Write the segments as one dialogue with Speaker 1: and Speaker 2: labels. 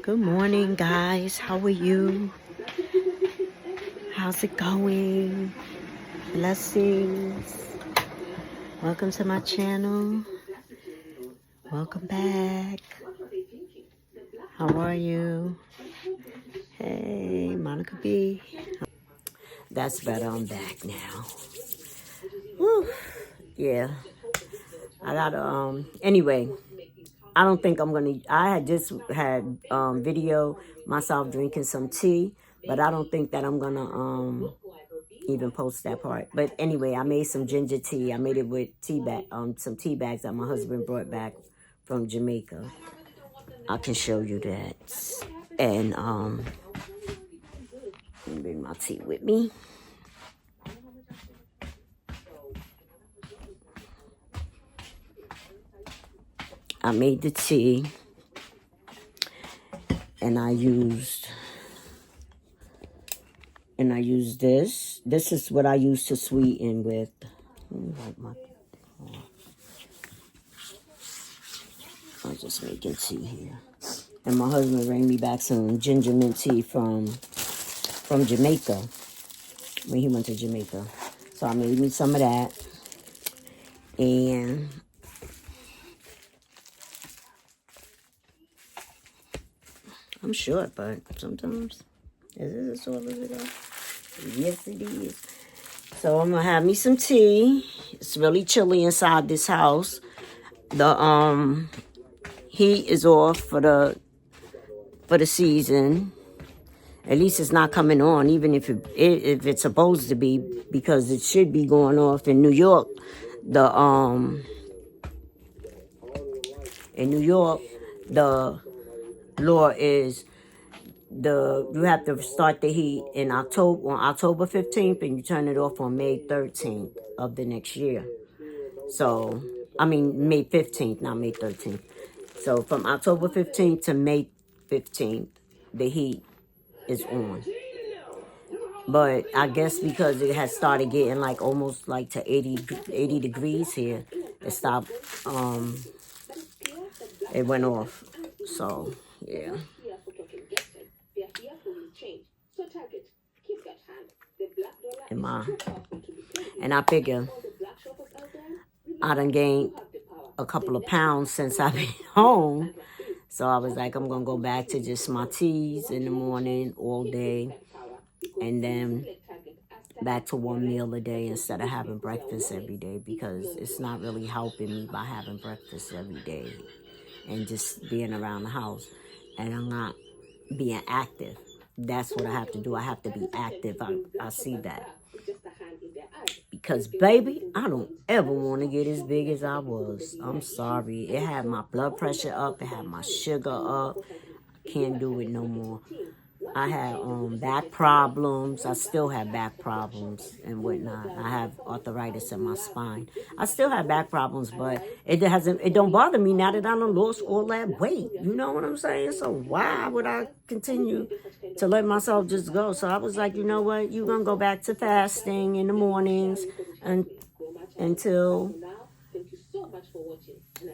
Speaker 1: Good morning, guys. How are you? How's it going? Blessings. Welcome to my channel. Welcome back. How are you? Hey, Monica B. That's better. I'm back now. Woo. Yeah. I gotta, anyway, I don't think I'm gonna, I had just had, video myself drinking some tea, but I don't think that I'm gonna, even post that part. But anyway, I made some ginger tea. I made it with some tea bags that my husband brought back from Jamaica. I can show you that. And, let me bring my tea with me. I made the tea, and I used this. This is what I use to sweeten with. I'm just making tea here. And my husband bring me back some ginger mint tea from Jamaica when he went to Jamaica. So I made me some of that. And I'm short, but sometimes, is this as short as it is? Yes, it is. So I'm gonna have me some tea. It's really chilly inside this house. The heat is off for the season. At least it's not coming on, even if it's supposed to be, because it should be going off in New York. In New York, the law is you have to start the heat on October 15th, and you turn it off on May 13th of the next year. So, I mean, May 15th, not May 13th. So from October 15th to May 15th, the heat is on. But I guess because it has started getting like almost like to 80 degrees here, it stopped, it went off. So, yeah. And I figure I done gained a couple of pounds since I've been home. So I was like, I'm going to go back to just my teas in the morning all day. And then back to one meal a day instead of having breakfast every day, because it's not really helping me by having breakfast every day and just being around the house. And I'm not being active. That's what I have to do. I have to be active. I see that. Because, baby, I don't ever want to get as big as I was. I'm sorry. It had my blood pressure up. It had my sugar up. I can't do it no more. I had back problems. I still have back problems and whatnot. I have arthritis in my spine. I still have back problems, but it don't bother me now that I done lost all that weight. You know what I'm saying? So why would I continue to let myself just go? So I was like, you know what? You're going to go back to fasting in the mornings until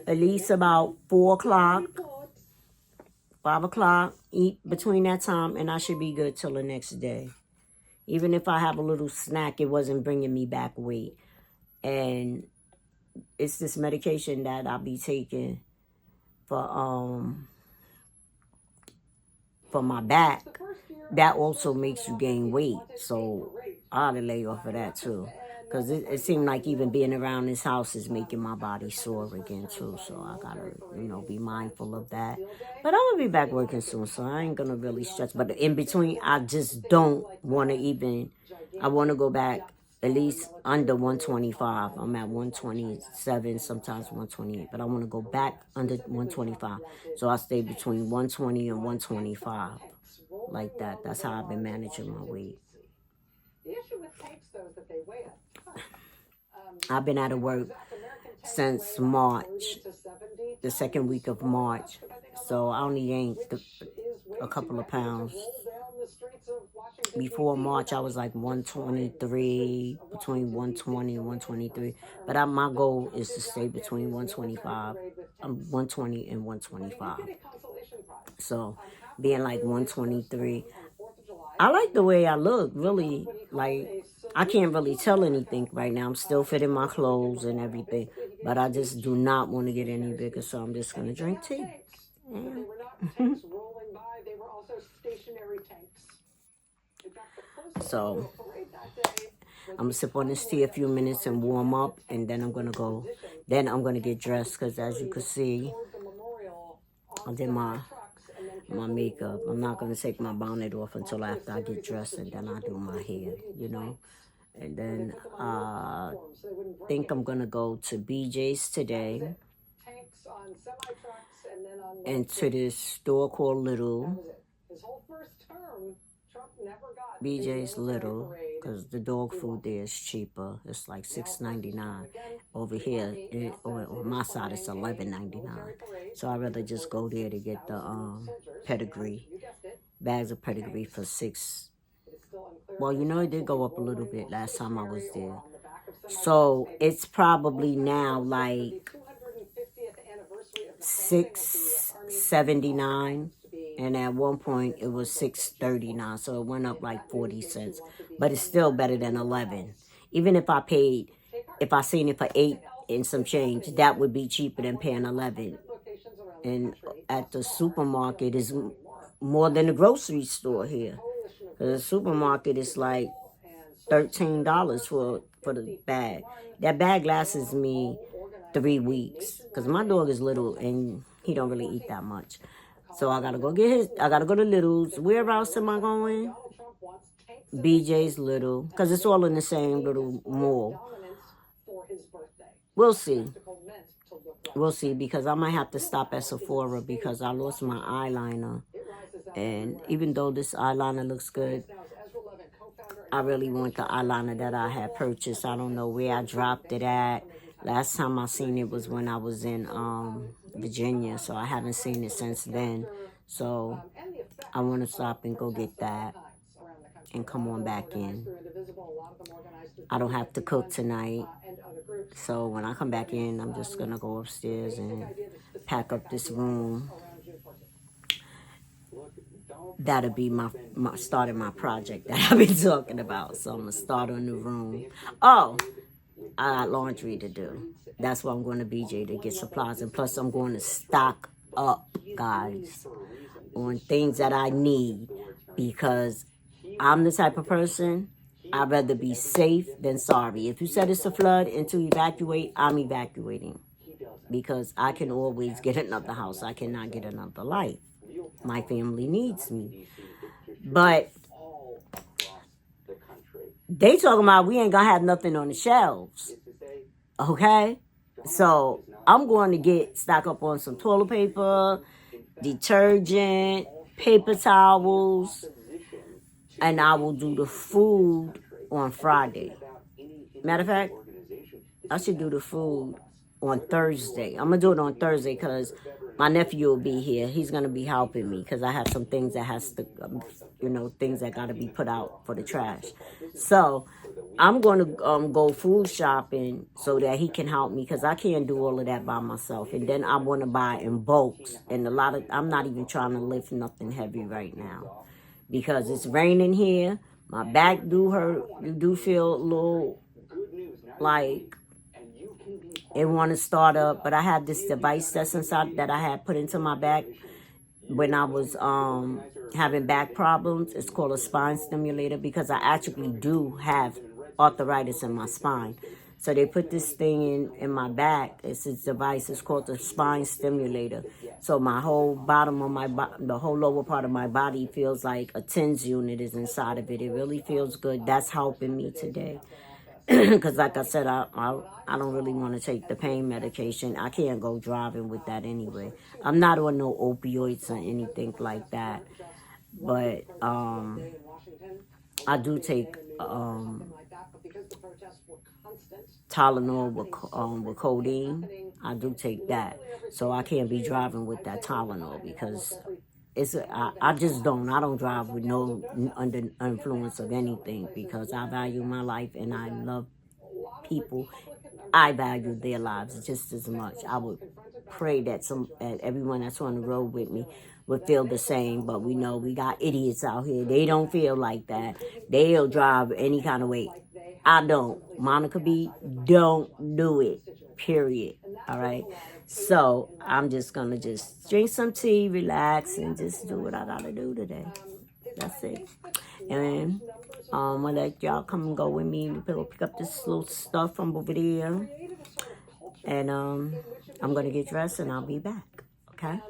Speaker 1: at least about 4 o'clock. 5 o'clock, eat between that time, and I should be good till the next day. Even if I have a little snack, it wasn't bringing me back weight. And it's this medication that I'll be taking for my back. That also makes you gain weight. So I ought to lay off of that too. Because it seemed like even being around this house is making my body sore again, too. So I got to, be mindful of that. But I'm going to be back working soon, so I ain't going to really stress. But in between, I just don't want to I want to go back at least under 125. I'm at 127, sometimes 128. But I want to go back under 125. So I stay between 120 and 125. Like that. That's how I've been managing my weight. I've been out of work since March, the second week of March. So I only gained a couple of pounds. Before March, I was like 123, between 120 and 123. But my goal is to stay between 125 120 and 125. So being like 123. I like the way I look, really. Like, I can't really tell anything right now. I'm still fitting my clothes and everything. But I just do not want to get any bigger, so I'm just going to drink tea. Yeah. So I'm going to sip on this tea a few minutes and warm up, and then I'm going to go. Then I'm going to get dressed, because as you can see, I did my makeup. I'm not going to take my bonnet off until after I get dressed, and then I do my hair, you know. And then I think I'm going to go to BJ's today, and to this store called Little. BJ's Little, because the dog food there is cheaper. It's like $6.99. Over here, on my side, it's $11.99. So I'd rather just go there to get the pedigree, bags of pedigree for $6. Well, you know, it did go up a little bit last time I was there. So it's probably now like $6.79. And at one point, it was $6.39, so it went up like 40 cents. But it's still better than 11. Even if I seen it for 8 and some change, that would be cheaper than paying 11. And at the supermarket is more than the grocery store here. The supermarket is like $13 for the bag. That bag lasts me 3 weeks, because my dog is little and he don't really eat that much. So I gotta go to Little's. Where else am I going? BJ's Little, because it's all in the same little mall. We'll see. We'll see, because I might have to stop at Sephora, because I lost my eyeliner. And even though this eyeliner looks good, I really want the eyeliner that I had purchased. I don't know where I dropped it at. Last time I seen it was when I was in Virginia, so I haven't seen it since then. So I want to stop and go get that and come on back in. I don't have to cook tonight, so when I come back in, I'm just going to go upstairs and pack up this room. That'll be my starting my project that I've been talking about. So I'm going to start a new room. Oh, I got laundry to do. That's why I'm going to BJ to get supplies. And plus, I'm going to stock up, guys, on things that I need. Because I'm the type of person, I'd rather be safe than sorry. If you said it's a flood and to evacuate, I'm evacuating. Because I can always get another house. I cannot get another life. My family needs me. But they talking about we ain't going to have nothing on the shelves. Okay? So I'm going to stock up on some toilet paper, detergent, paper towels, and I will do the food on Friday. Matter of fact, I should do the food on Thursday. I'm going to do it on Thursday because my nephew will be here. He's going to be helping me because I have some things that has to, things that got to be put out for the trash. So I'm going to go food shopping so that he can help me because I can't do all of that by myself. And then I want to buy in bulks. And I'm not even trying to lift nothing heavy right now because it's raining here. My back do hurt. You do feel a little like it want to start up, but I had this device that's inside that I had put into my back when I was having back problems. It's called a spine stimulator because I actually do have arthritis in my spine. So they put this thing in my back. It's this device. It's called the spine stimulator. So my whole bottom of the whole lower part of my body feels like a TENS unit is inside of it. It really feels good. That's helping me today. Because like I said, I don't really want to take the pain medication. I can't go driving with that anyway. I'm not on no opioids or anything like that. But I do take Tylenol with codeine. I do take that. So I can't be driving with that Tylenol because I just don't. I don't drive with no under influence of anything because I value my life and I love people. I value their lives just as much. I would pray that everyone that's on the road with me would feel the same. But we know we got idiots out here. They don't feel like that. They'll drive any kind of way. I don't. Monica B, don't do it. Period. All right. So I'm just gonna just drink some tea, relax, and just do what I gotta do today. That's it. And I'm gonna let y'all come and go with me and pick up this little stuff from over there. And I'm gonna get dressed and I'll be back. Okay?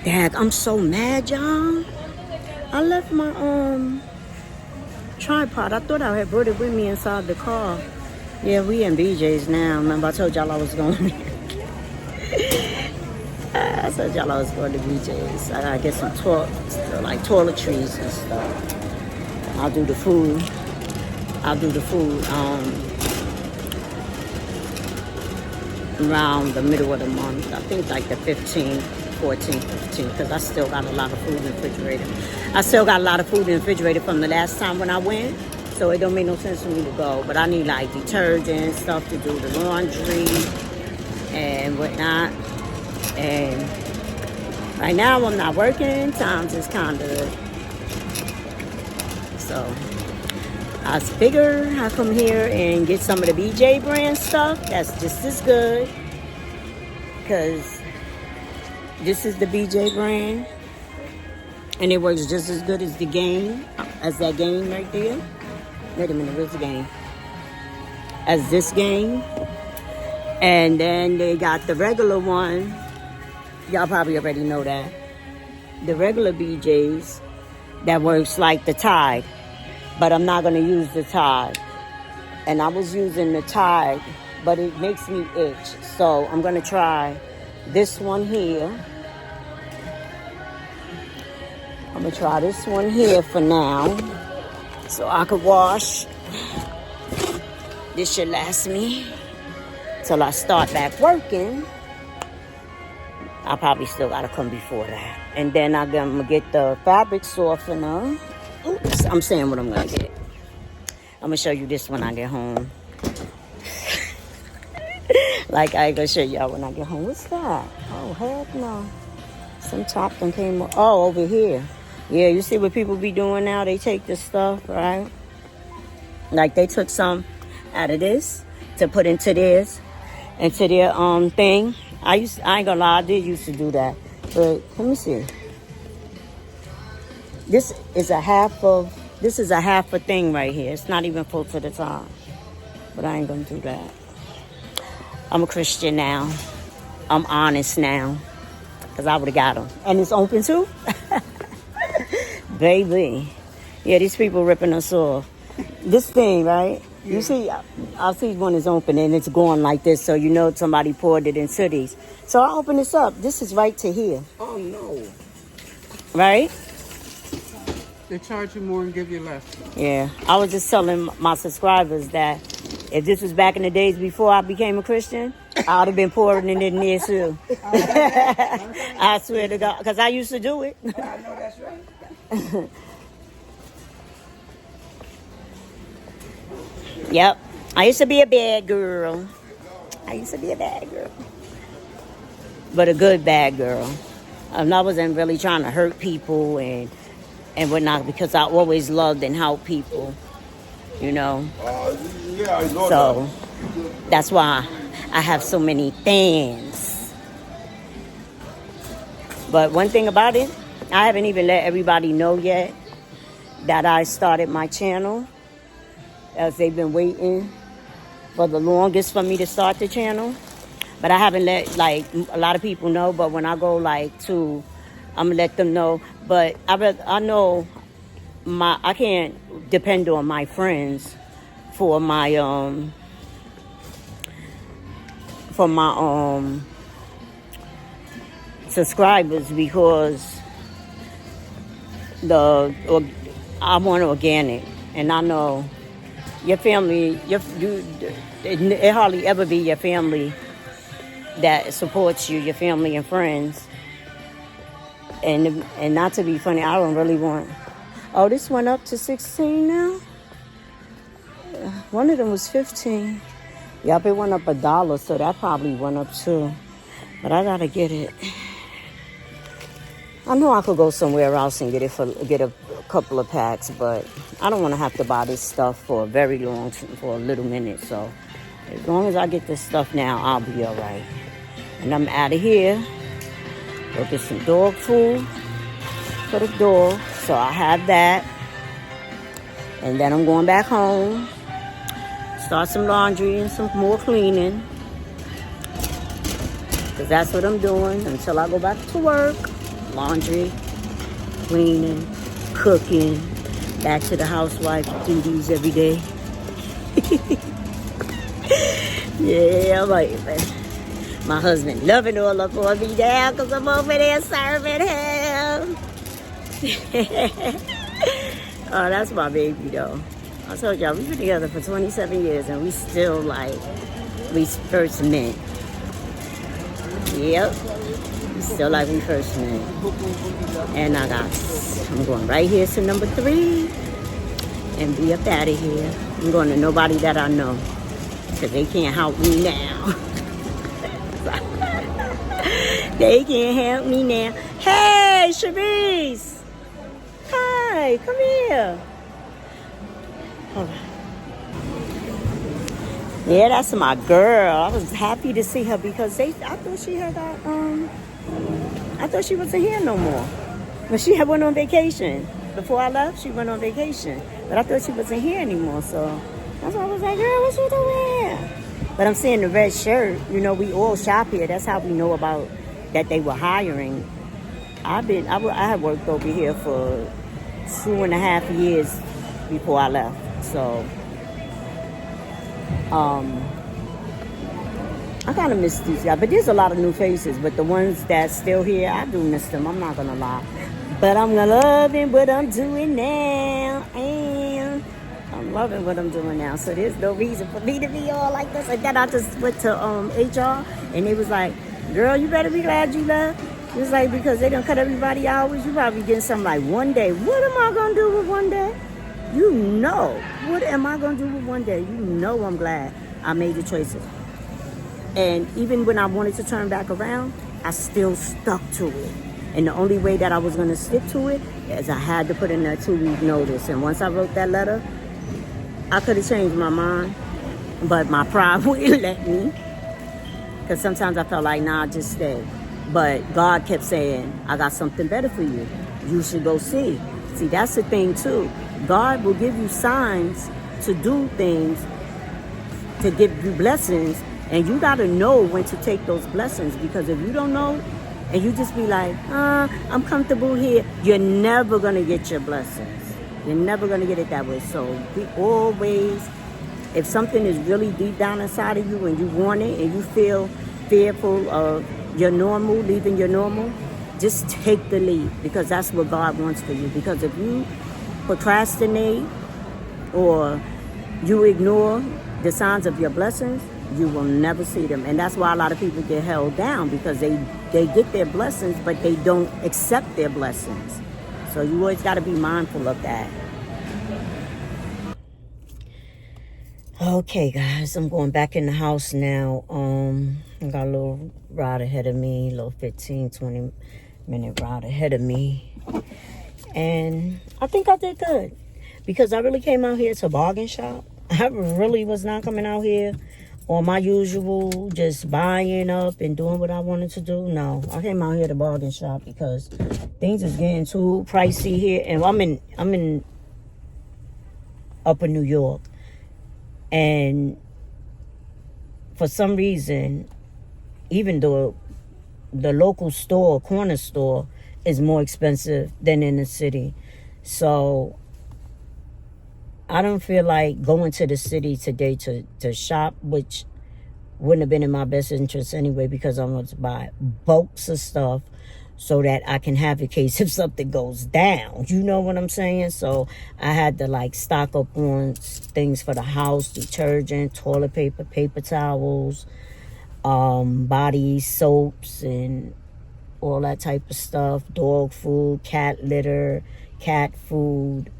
Speaker 1: Dad, I'm so mad, y'all. I left my tripod. I thought I had brought it with me inside the car. Yeah, we in BJ's now. Remember I told y'all I was going I told y'all I was going to BJ's. I gotta get some toiletries and stuff. I'll do the food. Around the middle of the month. I think like the 15th, 14th, 15th, because I still got a lot of food in the refrigerator. I still got a lot of food in the refrigerator from the last time when I went, so it don't make no sense for me to go. But I need like detergent, stuff to do the laundry and whatnot. And right now I'm not working, time's just kind of, so I figure I come here and get some of the BJ brand stuff that's just as good, because this is the BJ brand and it works just as good as the Game, as that Game right there. Wait a minute, where's the Game? As this Game. And then they got the regular one. Y'all probably already know that. The regular BJ's that works like the Tide. But I'm not going to use the Tide. And I was using the Tide, but it makes me itch. So I'm going to try this one here. I'm going to try this one here for now, so I could wash. This should last me till I start back working. I probably still got to come before that. And then I'm going to get the fabric softener. Oops, I'm saying what I'm going to get. I'm going to show you this when I get home. Like I ain't going to show y'all when I get home. What's that? Oh, heck no. Some top that came up. Oh, over here. Yeah, you see what people be doing now? They take this stuff, right? Like they took some out of this to put into theirs, into their thing. I ain't gonna lie, I did used to do that. But let me see. This is a half a thing right here. It's not even full to the top. But I ain't gonna do that. I'm a Christian now. I'm honest now. Because I would have got them. And it's open too? Baby. Yeah, these people ripping us off. This thing, right? Yeah. You see, I see one is open and it's going like this, so you know somebody poured it into these. So I open this up. This is right to here.
Speaker 2: Oh, no.
Speaker 1: Right?
Speaker 2: They charge you more and give you less.
Speaker 1: Yeah. I was just telling my subscribers that if this was back in the days before I became a Christian, I would have been pouring it in there too. I swear to God. Because I used to do it.
Speaker 2: I know that's right.
Speaker 1: Yep. I used to be a bad girl. But a good bad girl. I wasn't really trying to hurt people and whatnot, because I always loved and helped people. You know?
Speaker 2: Yeah, I know
Speaker 1: so that's why I have so many fans. But one thing about it, I haven't even let everybody know yet that I started my channel, as they've been waiting for the longest for me to start the channel. But I haven't let like a lot of people know. But when I go I'm gonna let them know. But I know I can't depend on my friends for my subscribers, because I want organic, and I know your family, it hardly ever be your family that supports you, your family and friends. And not to be funny, I don't really want. Oh, this went up to 16 now. One of them was 15. Yep, it went up $1, so that probably went up too. But I gotta get it. I know I could go somewhere else and get a couple of packs, but I don't want to have to buy this stuff for a very long, for a little minute. So as long as I get this stuff now, I'll be all right. And I'm out of here. Go get some dog food for the dog. So I have that. And then I'm going back home. Start some laundry and some more cleaning. Because that's what I'm doing until I go back to work. Laundry, cleaning, cooking. Back to the housewife duties every day. Yeah, baby. My husband loving all up on me now because I'm over there serving him. Oh, that's my baby, though. I told y'all, we've been together for 27 years, and we still like we first met. Yep. We still like we first met. And I'm going right here to number 3 and be up out of here. I'm going to nobody that I know because they can't help me now. They can't help me now. Hey, Sharice. Hi, come here. Hold on. Yeah, that's my girl. I was happy to see her because I thought she had got, I thought she wasn't here no more. But she had went on vacation. Before I left, she went on vacation. But I thought she wasn't here anymore, so that's why I was like, girl, what you doing? But I'm seeing the red shirt. You know, we all shop here. That's how we know about that they were hiring. I had worked over here for 2.5 years before I left. So, I kind of miss these guys. But there's a lot of new faces. But the ones that's still here, I do miss them. I'm not going to lie. But I'm loving what I'm doing now. And I'm loving what I'm doing now. So there's no reason for me to be all like this. And then I just went to HR. And they was like, girl, you better be glad you left. It was like, because they done cut everybody hours. You probably getting something like one day. What am I going to do with one day? You know. What am I going to do with one day? You know I'm glad I made the choices. And even when I wanted to turn back around, I still stuck to it. And the only way that I was going to stick to it is I had to put in that 2-week notice. And once I wrote that letter, I could have changed my mind. But my pride wouldn't let me. Because sometimes I felt like, nah, just stay. But God kept saying, I got something better for you. You should go see. See, that's the thing, too. God will give you signs to do things, to give you blessings. And you got to know when to take those blessings. Because if you don't know, and you just be like, I'm comfortable here, you're never going to get your blessings. You're never going to get it that way. So we always, if something is really deep down inside of you and you want it and you feel fearful of your normal, leaving your normal, just take the leap, because that's what God wants for you. Because if you procrastinate or you ignore the signs of your blessings, you will never see them. And that's why a lot of people get held down, because they get their blessings, but they don't accept their blessings. So you always got to be mindful of that. Okay, guys, I'm going back in the house now. I got a little ride ahead of me, a little 15-20 minute ride ahead of me. And I think I did good, because I really came out here to bargain shop. I really was not coming out here on my usual, just buying up and doing what I wanted to do. No, I came out here to bargain shop because things is getting too pricey here. And I'm in upper New York. And for some reason, even though the local store, corner store, is more expensive than in the city. So I don't feel like going to the city today to shop, which wouldn't have been in my best interest anyway, because I want to buy bulks of stuff so that I can have in case if something goes down. You know what I'm saying? So I had to stock up on things for the house, detergent, toilet paper, paper towels, body soaps, and all that type of stuff. Dog food, cat litter, cat food,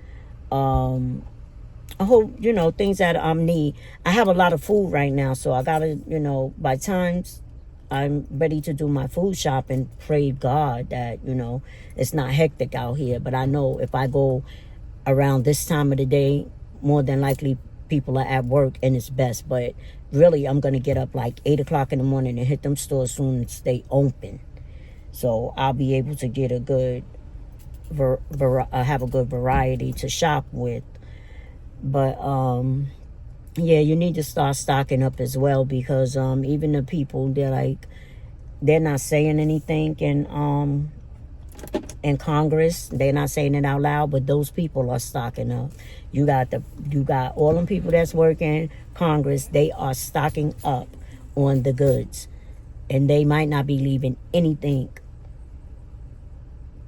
Speaker 1: a whole, things that I need. I have a lot of food right now, so I gotta, by times I'm ready to do my food shopping, pray God that, it's not hectic out here. But I know if I go around this time of the day, more than likely people are at work and it's best. But really, I'm going to get up like 8 o'clock in the morning and hit them stores soon and stay open. So I'll be able to get a good, have a good variety to shop with. But, yeah, you need to start stocking up as well, because even the people, they're not saying anything in Congress. They're not saying it out loud, but those people are stocking up. You got all them people that's working Congress. They are stocking up on the goods, and they might not be leaving anything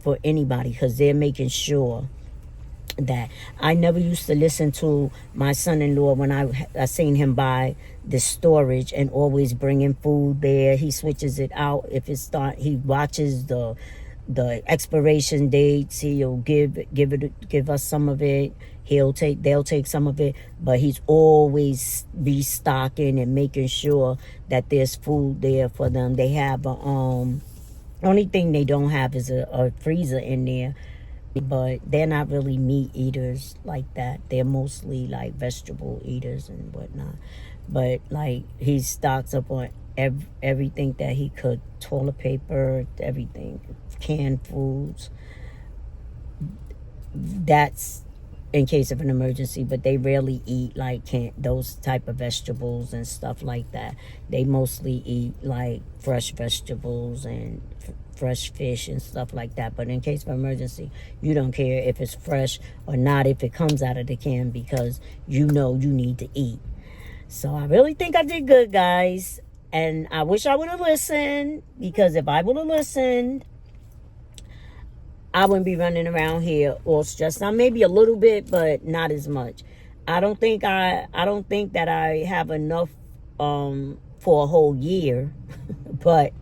Speaker 1: for anybody, because they're making sure that. I never used to listen to my son-in-law when I seen him buy the storage and always bringing food there. He switches it out if it's start. He watches the expiration dates. He'll give us some of it. They'll take some of it, but he's always restocking and making sure that there's food there for them. They have only thing they don't have is a freezer in there, but they're not really meat eaters like that. They're mostly like vegetable eaters and whatnot. But like, he stocks up on everything that he could: toilet paper, everything, canned foods. That's in case of an emergency, but they rarely eat like those type of vegetables and stuff like that. They mostly eat like fresh vegetables and fresh fish and stuff like that. But in case of emergency, you don't care if it's fresh or not, if it comes out of the can, because you need to eat. So I really think I did good, guys. And I wish I would have listened, because if I would have listened, I wouldn't be running around here all stressed out. Maybe a little bit, but not as much. I don't think that I have enough for a whole year, but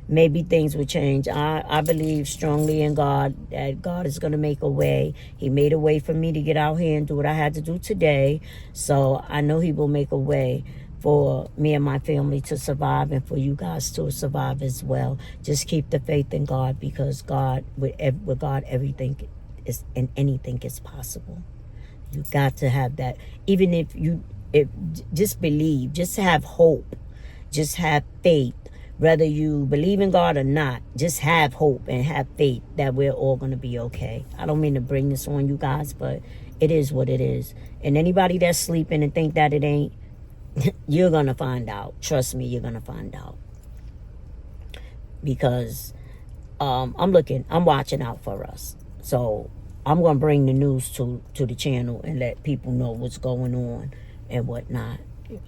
Speaker 1: maybe things will change. I believe strongly in God, that God is going to make a way. He made a way for me to get out here and do what I had to do today. So I know he will make a way for me and my family to survive, and for you guys to survive as well. Just keep the faith in God, because with God, everything is, and anything is possible. You got to have that. Even if just believe, just have hope, just have faith. Whether you believe in God or not, just have hope and have faith that we're all going to be okay. I don't mean to bring this on you guys, but it is what it is. And anybody that's sleeping and think that it ain't, you're going to find out. Trust me, you're going to find out. Because I'm watching out for us. So I'm going to bring the news to the channel and let people know what's going on and whatnot.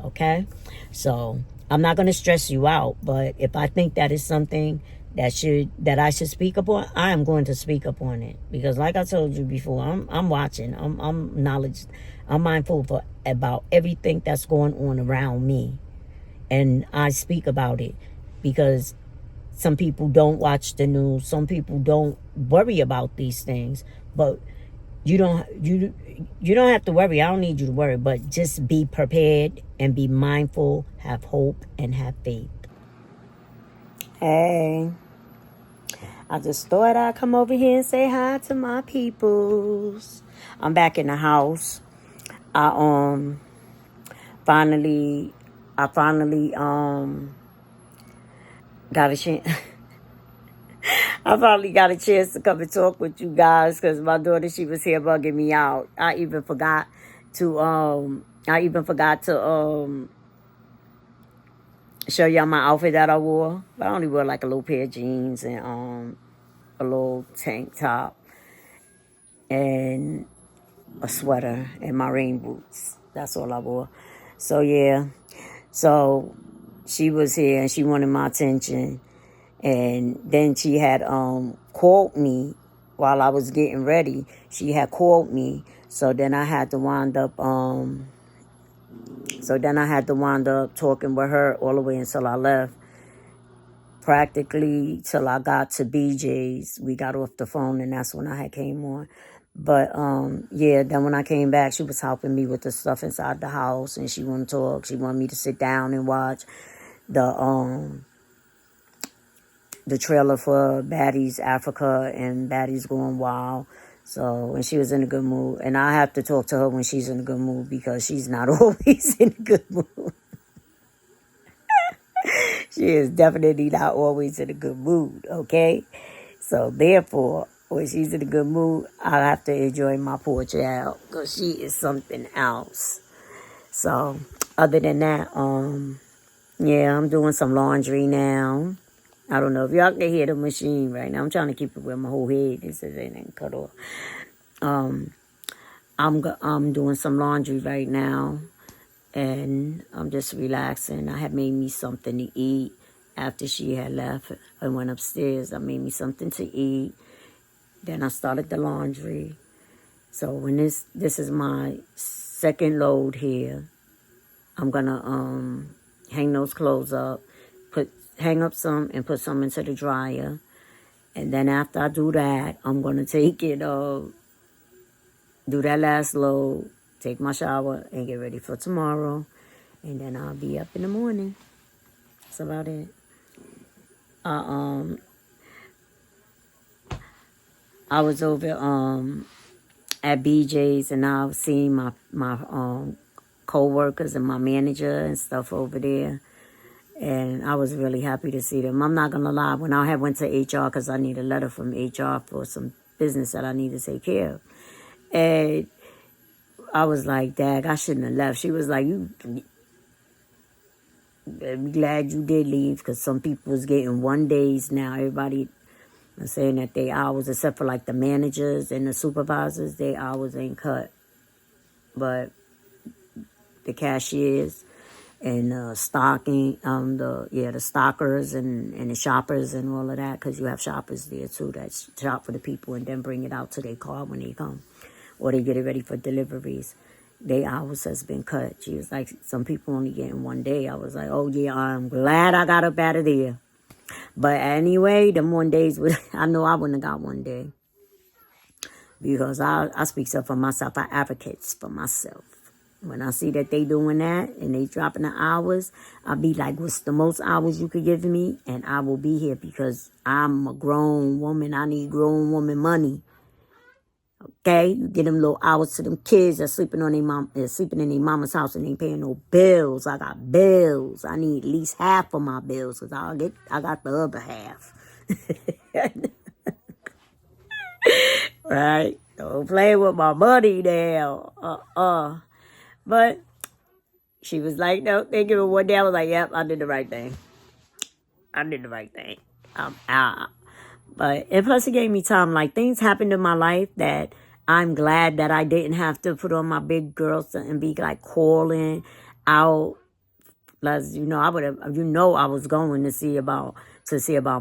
Speaker 1: Okay? So I'm not going to stress you out, but if I think that is something that I should speak upon, I am going to speak upon it. Because like I told you before, I'm watching. I'm mindful about everything that's going on around me. And I speak about it, because some people don't watch the news. Some people don't worry about these things. But you don't have to worry. I don't need you to worry, but just be prepared and be mindful, have hope, and have faith. Hey, I just thought I'd come over here and say hi to my peoples. I'm back in the house. I finally got a chance. I finally got a chance to come and talk with you guys, because my daughter, she was here bugging me out. I even forgot to show y'all my outfit that I wore. But I only wore like a little pair of jeans and a little tank top and a sweater and my rain boots. That's all I wore. So yeah. So she was here and she wanted my attention. And then she had called me while I was getting ready. She had called me. So then I had to wind up talking with her all the way until I left. Practically till I got to BJ's. We got off the phone, and that's when I had came on. But yeah, then when I came back, she was helping me with the stuff inside the house, and she wanted to talk. She wanted me to sit down and watch the trailer for Baddies Africa and Baddies Going Wild. So, and she was in a good mood. And I have to talk to her when she's in a good mood because she's not always in a good mood. She is definitely not always in a good mood, okay? So, therefore, when she's in a good mood, I have to enjoy my poor child because she is something else. So, other than that, yeah, I'm doing some laundry now. I don't know if y'all can hear the machine right now. I'm trying to keep it where my whole head is so they didn't cut off. I'm doing some laundry right now, and I'm just relaxing. I had made me something to eat after she had left. I went upstairs. I made me something to eat. Then I started the laundry. So when this is my second load here, I'm gonna hang those clothes up, hang up some and put some into the dryer. And then after I do that, I'm going to take it, do that last load, take my shower, and get ready for tomorrow. And then I'll be up in the morning. That's about it. I was over at BJ's, and I've seen my co-workers and my manager and stuff over there. And I was really happy to see them. I'm not going to lie. When I had went to HR, because I need a letter from HR for some business that I need to take care of. And I was like, Dag, I shouldn't have left. She was like, you be glad you did leave, because some people was getting 1 days now. Everybody was saying that their hours, except for like the managers and the supervisors, their hours ain't cut. But the cashiers and the stockers and the shoppers and all of that, because you have shoppers there too that shop for the people and then bring it out to their car when they come, or they get it ready for deliveries. Their hours has been cut. She was like, some people only getting 1 day. I was like, oh yeah, I'm glad I got up out of there. But anyway, them 1 days, I know I wouldn't have got 1 day, because I speak up for myself. I advocate for myself. When I see that they doing that and they dropping the hours, I'll be like, what's the most hours you could give me? And I will be here, because I'm a grown woman. I need grown woman money. Okay? You get them little hours to them kids that's sleeping in their mama's house and ain't paying no bills. I got bills. I need at least half of my bills, because I got the other half. Right? Don't play with my money now. But she was like, no, they give it 1 day. I was like, yep, I did the right thing. But, and plus it gave me time. Like, things happened in my life that I'm glad that I didn't have to put on my big girls and be like calling out. Plus, I would have, I was going to see about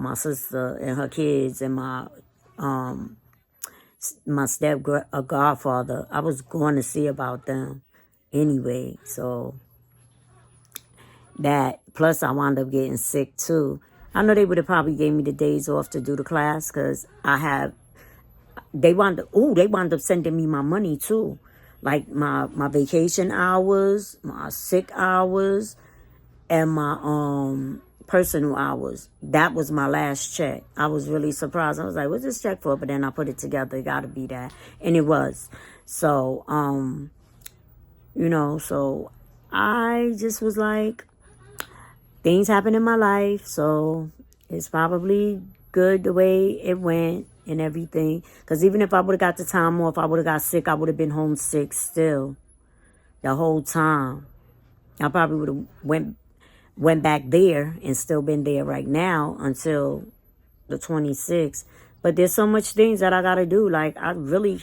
Speaker 1: my sister and her kids and my step godfather. I was going to see about them anyway. So that, plus I wound up getting sick too. I know they would have probably gave me the days off to do the class, because they wound up sending me my money too. Like my vacation hours, my sick hours, and my personal hours. That was my last check. I was really surprised. I was like, what's this check for? But then I put it together. It got to be that. And it was. So, so I just was like, things happen in my life, so it's probably good the way it went and everything. Because even if I would have got the time off, I would have got sick, I would have been homesick still the whole time. I probably would have went back there and still been there right now until the 26th. But there's so much things that I got to do. Like, I'm really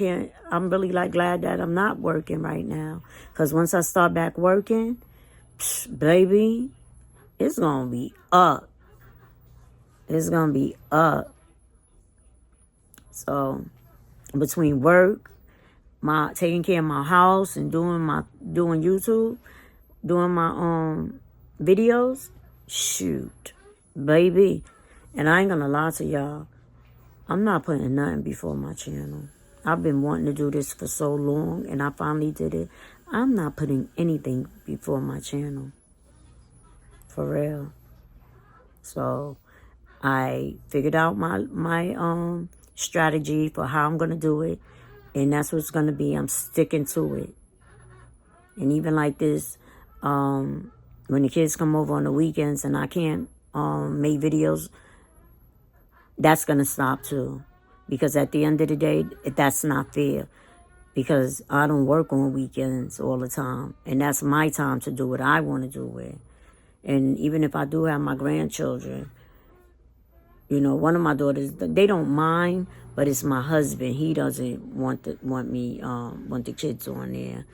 Speaker 1: like glad that I'm not working right now. Because once I start back working, baby, it's going to be up. It's going to be up. So, between work, my taking care of my house, and doing YouTube, doing my videos, shoot, baby. And I ain't going to lie to y'all. I'm not putting nothing before my channel. I've been wanting to do this for so long, and I finally did it. I'm not putting anything before my channel. For real. So I figured out my strategy for how I'm going to do it. And that's what it's going to be. I'm sticking to it. And even like this, when the kids come over on the weekends and I can't make videos, that's going to stop too. Because at the end of the day, that's not fair. Because I don't work on weekends all the time. And that's my time to do what I want to do with. And even if I do have my grandchildren, you know, one of my daughters, they don't mind, but it's my husband. He doesn't want the kids on there,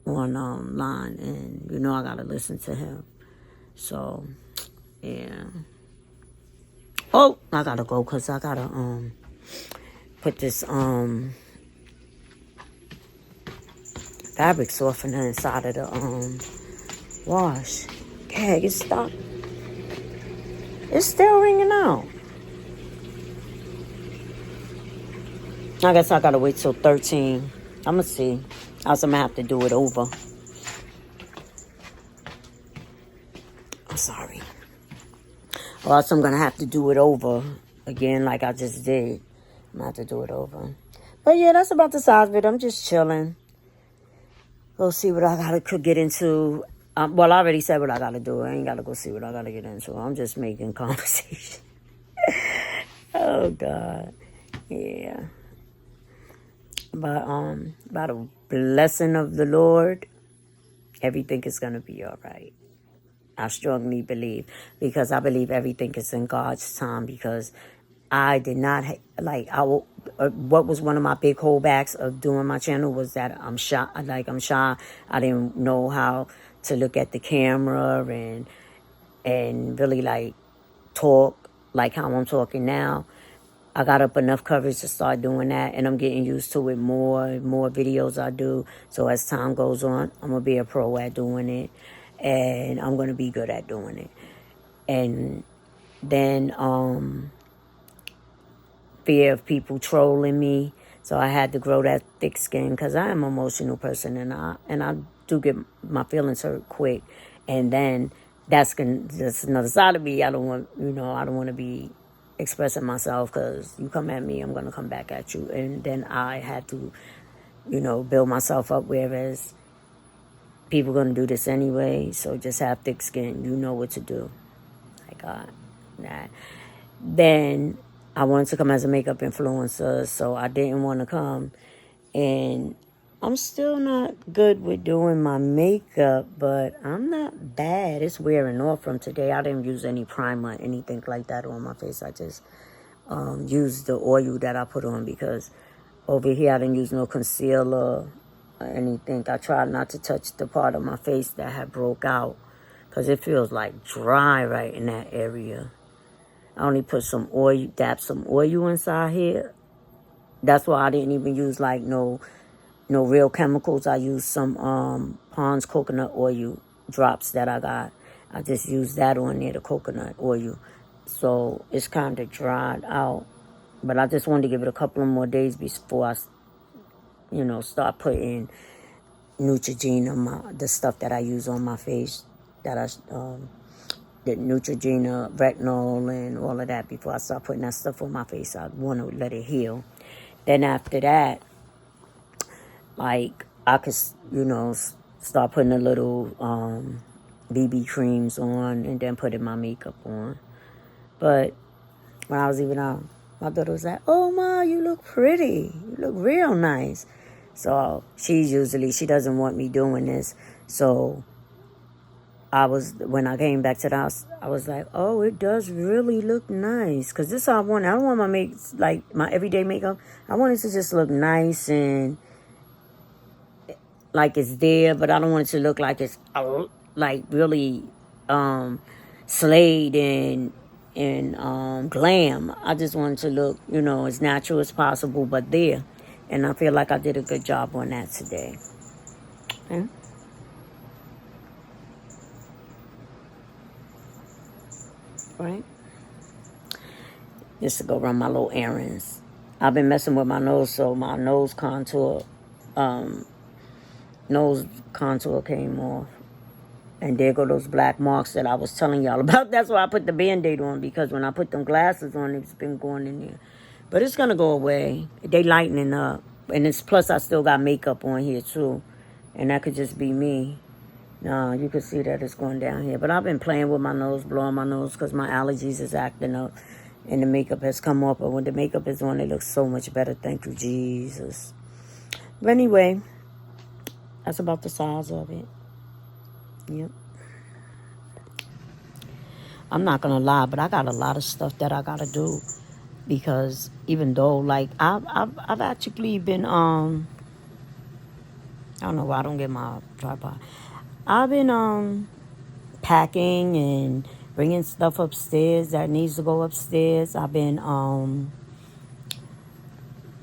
Speaker 1: line. And, you know, I got to listen to him. So, yeah. Oh, I got to go because I got to put this fabric softener inside of the wash. Yeah, it stopped. It's still ringing out. I guess I gotta wait till 13. I'ma see. Else I'm gonna have to do it over. I'm sorry. Or else I'm gonna have to do it over again like I just did. I'm gonna have to do it over. But yeah, that's about the size of it. I'm just chilling. Go see what I gotta get into. Well, I already said what I gotta do. I ain't gotta go see what I gotta get into. I'm just making conversation. Oh God. Yeah. But by the blessing of the Lord, everything is gonna be all right. I strongly believe, because I believe everything is in God's time. Because I did not what was one of my big holdbacks of doing my channel was that I'm shy. I'm shy. I didn't know how to look at the camera and really talk like how I'm talking now. I got up enough coverage to start doing that, and I'm getting used to it more videos I do. So as time goes on, I'm going to be a pro at doing it, and I'm going to be good at doing it. And then fear of people trolling me. So I had to grow that thick skin because I am an emotional person, and I do get my feelings hurt quick. And then that's another side of me. I don't want to be expressing myself, because you come at me, I'm going to come back at you. And then I had to, build myself up, whereas people going to do this anyway. So just have thick skin. You know what to do. Like that. Then I wanted to come as a makeup influencer, so I didn't want to come. And I'm still not good with doing my makeup, but I'm not bad. It's wearing off from today. I didn't use any primer, anything like that on my face. I just used the oil that I put on, because over here I didn't use no concealer or anything. I tried not to touch the part of my face that had broke out, because it feels like dry right in that area. I only put some oil, dabbed some oil inside here. That's why I didn't even use no real chemicals. I used some Pond's coconut oil drops that I got. I just used that on there, the coconut oil. So it's kind of dried out. But I just wanted to give it a couple of more days before I, start putting Neutrogena, the stuff that I use on my face, the Neutrogena, retinol, and all of that. Before I start putting that stuff on my face, I want to let it heal. Then after that, I could, start putting a little BB creams on, and then putting my makeup on. But when I was even out, my daughter was like, "Oh, Ma, you look pretty. You look real nice." So she doesn't want me doing this. So when I came back to the house, I was like, "Oh, it does really look nice." Because this is how I want it. I don't want my everyday makeup. I want it to just look nice and like it's there, but I don't want it to look like it's really slayed and glam. I just want it to look, as natural as possible, but there. And I feel like I did a good job on that today. Okay. Right? Just to go run my little errands. I've been messing with my nose, so my nose contour came off. And there go those black marks that I was telling y'all about. That's why I put the Band-Aid on, because when I put them glasses on, it's been going in there. But it's going to go away. They lightening up. And it's plus I still got makeup on here too. And that could just be me. No, you can see that it's going down here. But I've been playing with my nose, blowing my nose, because my allergies is acting up. And the makeup has come off. But when the makeup is on, it looks so much better. Thank you, Jesus. But anyway, that's about the size of it. Yep. I'm not gonna lie, but I got a lot of stuff that I gotta do, because even though, like, I've actually been I don't know why I don't get my tripod. I've been packing and bringing stuff upstairs that needs to go upstairs. I've been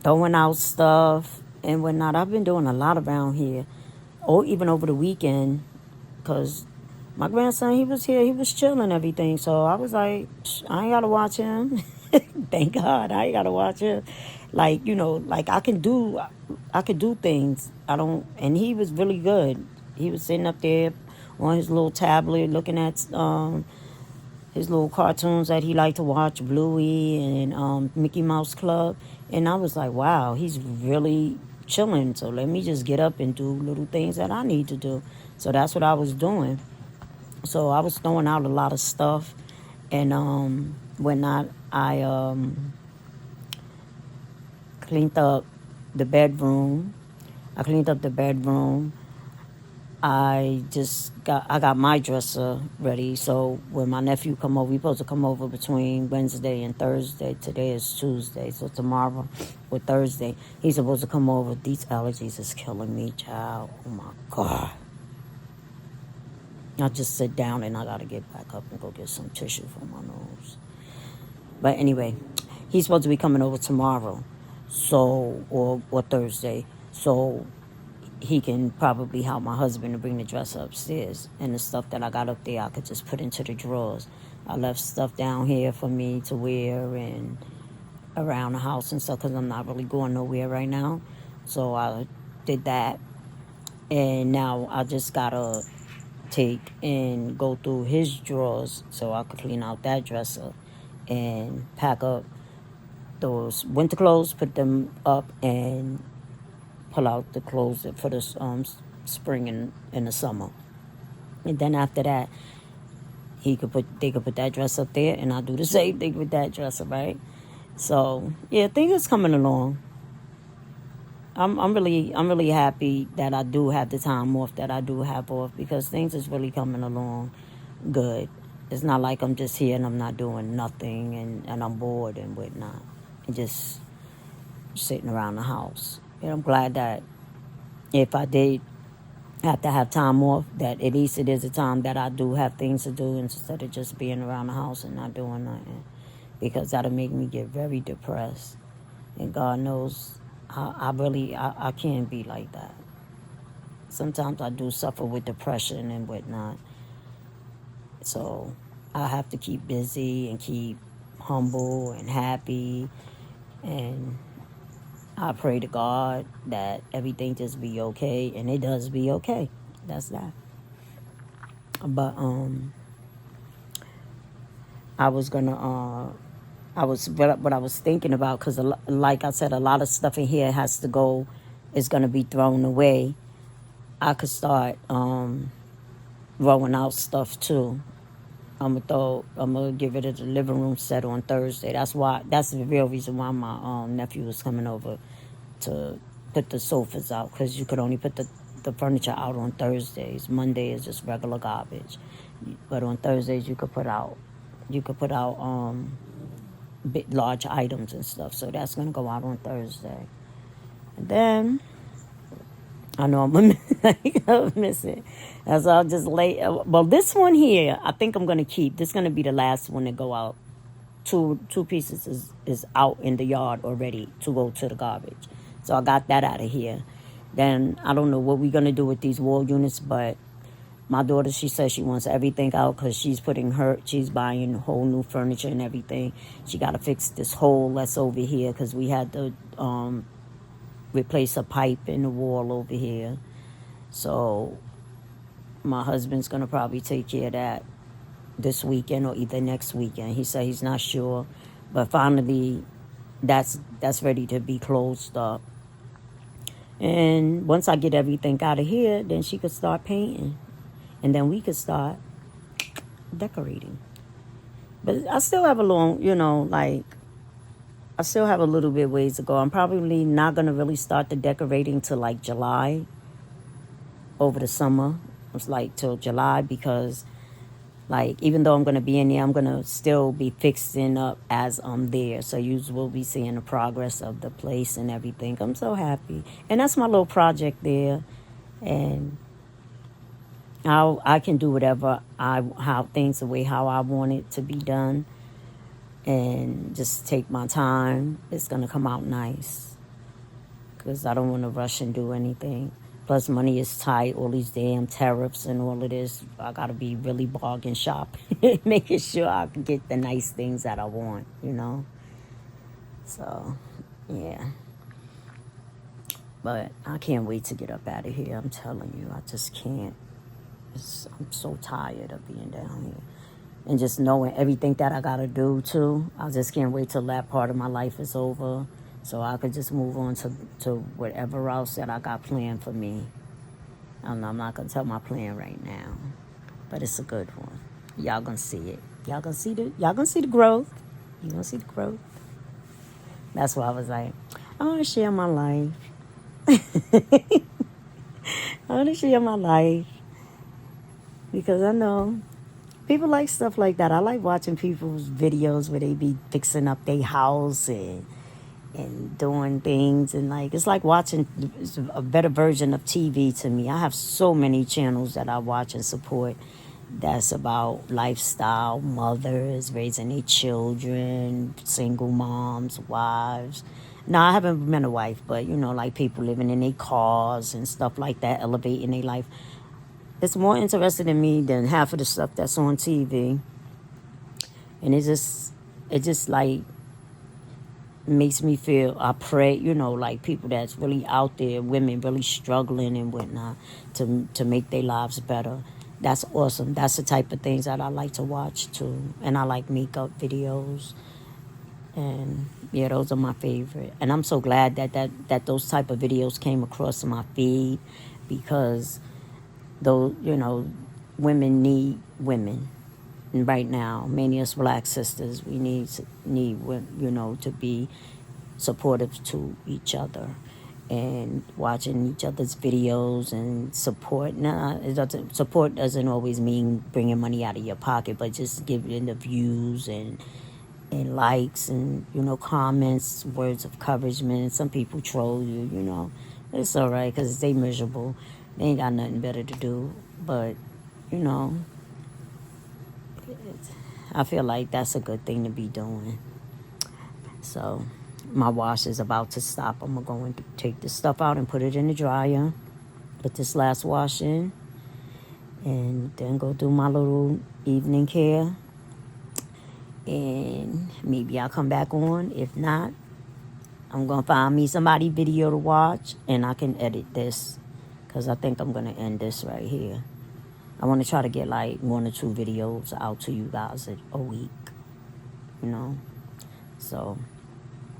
Speaker 1: throwing out stuff and whatnot. I've been doing a lot around here, or even over the weekend, because my grandson, he was here, he was chilling and everything. So I was like, I ain't got to watch him. Thank God I ain't got to watch him. Like, like I could do things. And he was really good. He was sitting up there on his little tablet looking at his little cartoons that he liked to watch, Bluey and Mickey Mouse Club. And I was like, wow, he's really chilling. So let me just get up and do little things that I need to do. So that's what I was doing. So I was throwing out a lot of stuff. And when I cleaned up the bedroom. I got my dresser ready. So when my nephew come over, we supposed to come over between Wednesday and Thursday. Today is Tuesday, so tomorrow or Thursday, he's supposed to come over. These allergies is killing me, child. Oh my God. I just sit down and I gotta get back up and go get some tissue for my nose. But anyway, he's supposed to be coming over tomorrow, so or Thursday. So he can probably help my husband to bring the dresser upstairs. And the stuff that I got up there, I could just put into the drawers. I left stuff down here for me to wear and around the house and stuff, because I'm not really going nowhere right now. So I did that. And now I just gotta take and go through his drawers so I could clean out that dresser and pack up those winter clothes, put them up, and pull out the clothes for the spring and the summer. And then after that, they could put that dress up there, and I'll do the same thing with that dresser, right? So yeah, things are coming along. I'm really happy that I do have the time off that I do have off, because things is really coming along good. It's not like I'm just here and I'm not doing nothing and I'm bored and whatnot and just sitting around the house. And I'm glad that if I did have to have time off, that at least it is a time that I do have things to do instead of just being around the house and not doing nothing, because that'll make me get very depressed. And God knows I can't be like that. Sometimes I do suffer with depression and whatnot. So I have to keep busy and keep humble and happy. And I pray to God that everything just be okay. And it does be okay. That's that. But I was gonna what I was thinking about, because like I said, a lot of stuff in here is gonna be thrown away. I could start rolling out stuff too. I'm gonna give it a living room set on Thursday. That's the real reason why my nephew was coming over to put the sofas out, because you could only put the furniture out on Thursdays. Monday is just regular garbage, but on Thursdays you could put out big large items and stuff. So that's gonna go out on Thursday. And then I know I'm gonna miss it. As I'll just lay. Well, this one here, I think I'm gonna keep. This is gonna be the last one to go out. Two pieces is out in the yard already to go to the garbage. So I got that out of here. Then I don't know what we're gonna do with these wall units, but my daughter, she says she wants everything out because she's buying whole new furniture and everything. She got to fix this hole that's over here because we had to replace a pipe in the wall over here. So my husband's going to probably take care of that this weekend or either next weekend. He said he's not sure. But finally, that's ready to be closed up. And once I get everything out of here, then she could start painting. And then we could start decorating. But I still have a long, I still have a little bit ways to go. I'm probably not going to really start the decorating till like July, over the summer. It's like till July because, like, even though I'm going to be in there, I'm going to still be fixing up as I'm there. So you will be seeing the progress of the place and everything. I'm so happy. And that's my little project there. And I can do whatever how things the way how I want it to be done, and just take my time. It's gonna come out nice because I don't want to rush and do anything. Plus, money is tight. All these damn tariffs and all of this. I gotta be really bargain shopping, making sure I can get the nice things that I want. So, yeah. But I can't wait to get up out of here. I'm telling you, I just can't. I'm so tired of being down here. And just knowing everything that I got to do, too. I just can't wait till that part of my life is over so I could just move on to whatever else that I got planned for me. I'm not going to tell my plan right now. But it's a good one. Y'all going to see it. Y'all going to see the growth. You're going to see the growth. That's why I was like, I want to share my life. I want to share my life. Because I know people like stuff like that. I like watching people's videos where they be fixing up their house and doing things. And it's like watching a better version of TV to me. I have so many channels that I watch and support that's about lifestyle, mothers, raising their children, single moms, wives. No, I haven't been a wife, but, like people living in their cars and stuff like that, elevating their life. It's more interesting in me than half of the stuff that's on TV. And it just like makes me feel, I pray, like people that's really out there, women really struggling and whatnot to make their lives better. That's awesome. That's the type of things that I like to watch too. And I like makeup videos. And yeah, those are my favorite. And I'm so glad that those type of videos came across my feed because though, women need women. And right now, many of us black sisters, we need to be supportive to each other and watching each other's videos and support. Support doesn't always mean bringing money out of your pocket, but just giving the views and likes and, comments, words of encouragement. Some people troll you, It's all right because they miserable. They ain't got nothing better to do. But, I feel like that's a good thing to be doing. So, my wash is about to stop. I'm going to take this stuff out and put it in the dryer. Put this last wash in. And then go do my little evening care. And maybe I'll come back on. If not, I'm going to find me somebody video to watch. And I can edit this. Because I think I'm going to end this right here. I want to try to get like 1 or 2 videos out to you guys a week. So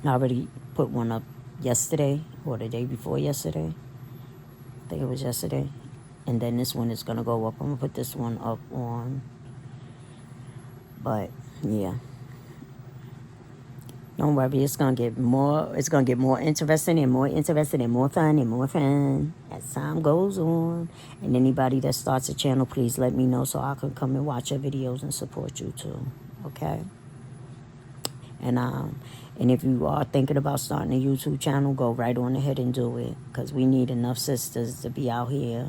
Speaker 1: I already put one up yesterday or the day before yesterday. I think it was yesterday. And then this one is going to go up. I'm going to put this one up on. But yeah. Don't worry, it's gonna get more interesting and more interesting and more fun as time goes on. And anybody that starts a channel, please let me know so I can come and watch your videos and support you too. Okay? And if you are thinking about starting a YouTube channel, go right on ahead and do it. Because we need enough sisters to be out here.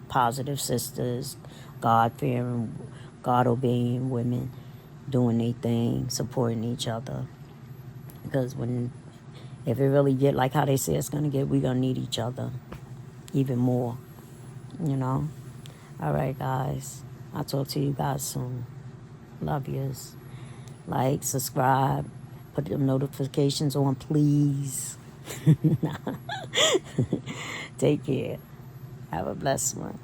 Speaker 1: Positive sisters, God-fearing, God-obeying women doing their thing, supporting each other. Because if it really get like how they say it's going to get, we're going to need each other even more, All right, guys. I'll talk to you guys soon. Love yous. Like, subscribe, put the notifications on, please. Take care. Have a blessed one.